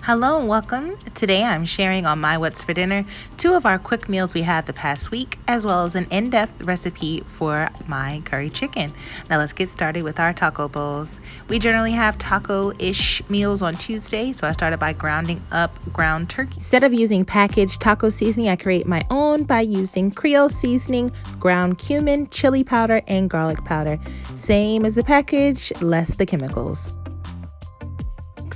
Hello and welcome. Today I'm sharing on my What's for Dinner 2 of our quick meals we had the past week, as well as an in-depth recipe for my curry chicken. Now let's get started with our taco bowls. We generally have taco-ish meals on Tuesday, so I started by grounding up ground turkey. Instead of using packaged taco seasoning, I create my own by using Creole seasoning, ground cumin, chili powder, and garlic powder. Same as the package, less the chemicals.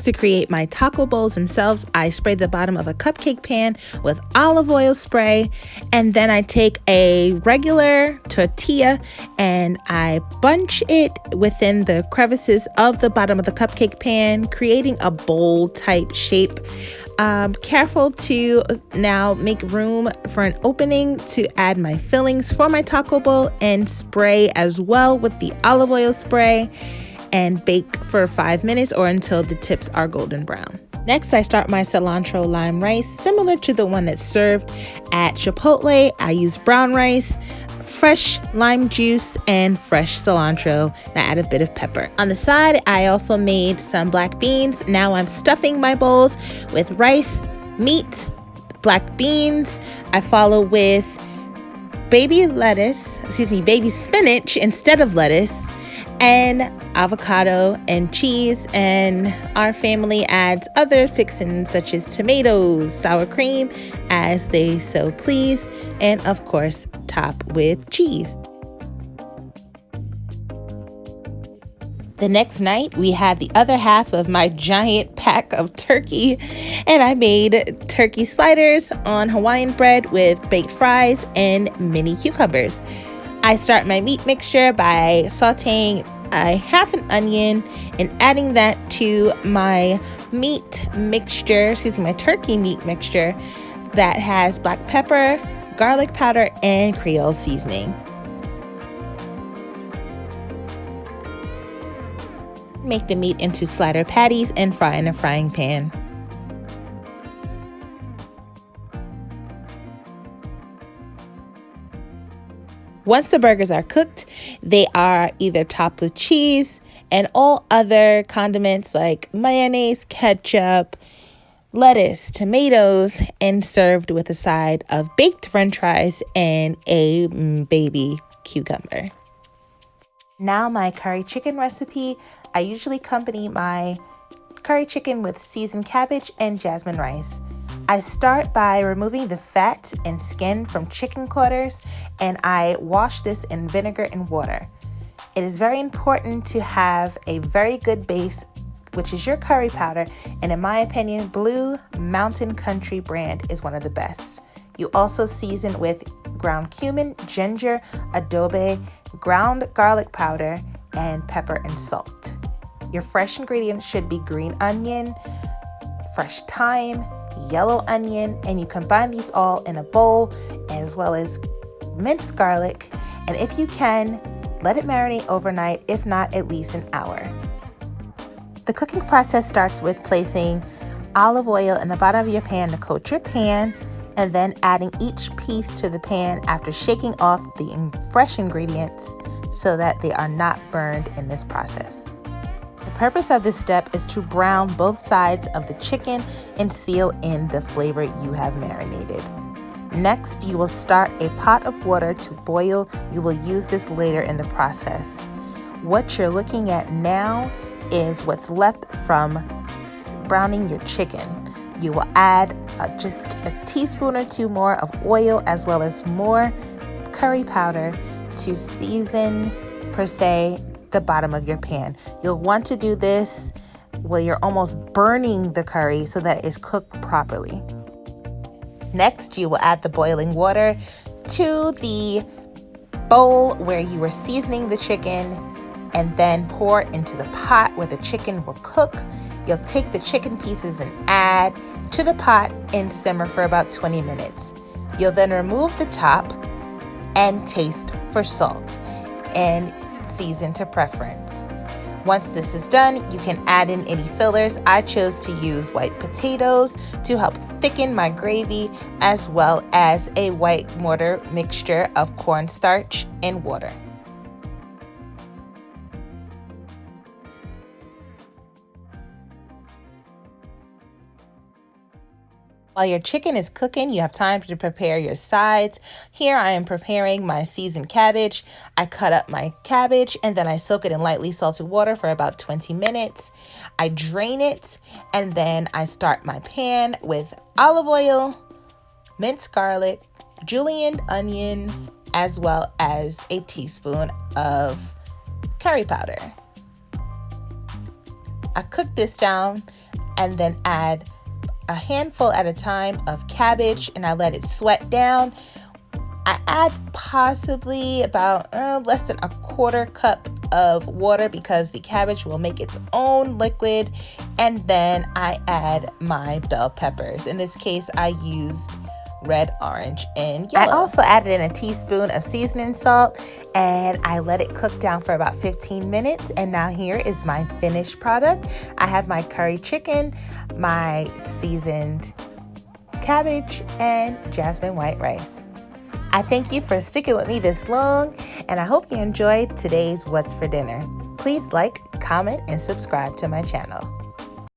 To create my taco bowls themselves, I spray the bottom of a cupcake pan with olive oil spray, and then I take a regular tortilla and I bunch it within the crevices of the bottom of the cupcake pan, creating a bowl type shape. Careful to now make room for an opening to add my fillings for my taco bowl and spray as well with the olive oil spray, and bake for 5 minutes or until the tips are golden brown. Next, I start my cilantro lime rice, similar to the one that's served at Chipotle. I use brown rice, fresh lime juice, and fresh cilantro, and I add a bit of pepper. On the side, I also made some black beans. Now I'm stuffing my bowls with rice, meat, black beans. I follow with baby spinach instead of lettuce, and avocado and cheese, and our family adds other fixings such as tomatoes, sour cream as they so please, and of course top with cheese. The next night we had the other half of my giant pack of turkey, and I made turkey sliders on Hawaiian bread with baked fries and mini cucumbers. I start my meat mixture by sauteing a half an onion and adding that to my my turkey meat mixture that has black pepper, garlic powder, and Creole seasoning. Make the meat into slider patties and fry in a frying pan. Once the burgers are cooked, they are either topped with cheese and all other condiments like mayonnaise, ketchup, lettuce, tomatoes, and served with a side of baked french fries and a baby cucumber. Now my curry chicken recipe. I usually accompany my curry chicken with seasoned cabbage and jasmine rice. I start by removing the fat and skin from chicken quarters, and I wash this in vinegar and water. It is very important to have a very good base, which is your curry powder, and in my opinion, Blue Mountain Country brand is one of the best. You also season with ground cumin, ginger, adobe, ground garlic powder, and pepper and salt. Your fresh ingredients should be green onion, fresh thyme, yellow onion, and you combine these all in a bowl, as well as minced garlic, and if you can, let it marinate overnight, if not at least an hour. The cooking process starts with placing olive oil in the bottom of your pan to coat your pan, and then adding each piece to the pan after shaking off the fresh ingredients so that they are not burned in this process. The purpose of this step is to brown both sides of the chicken and seal in the flavor you have marinated. Next, you will start a pot of water to boil. You will use this later in the process. What you're looking at now is what's left from browning your chicken. You will add just a teaspoon or two more of oil, as well as more curry powder to season, per se, the bottom of your pan. You'll want to do this where you're almost burning the curry so that it's cooked properly. Next, you will add the boiling water to the bowl where you were seasoning the chicken, and then pour into the pot where the chicken will cook. You'll take the chicken pieces and add to the pot and simmer for about 20 minutes. You'll then remove the top and taste for salt and season to preference. Once this is done, you can add in any fillers. I chose to use white potatoes to help thicken my gravy, as well as a white mortar mixture of cornstarch and water. While your chicken is cooking, you have time to prepare your sides. Here I am preparing my seasoned cabbage. I cut up my cabbage and then I soak it in lightly salted water for about 20 minutes. I drain it and then I start my pan with olive oil, minced garlic, julienne onion, as well as a teaspoon of curry powder. I cook this down and then add a handful at a time of cabbage and I let it sweat down. I add possibly about less than a quarter cup of water because the cabbage will make its own liquid, and then I add my bell peppers. In this case, I used red, orange, and yellow. I also added in a teaspoon of seasoning salt and I let it cook down for about 15 minutes. And now here is my finished product. I have my curry chicken, my seasoned cabbage, and jasmine white rice. I thank you for sticking with me this long, and I hope you enjoyed today's What's for Dinner. Please like, comment, and subscribe to my channel.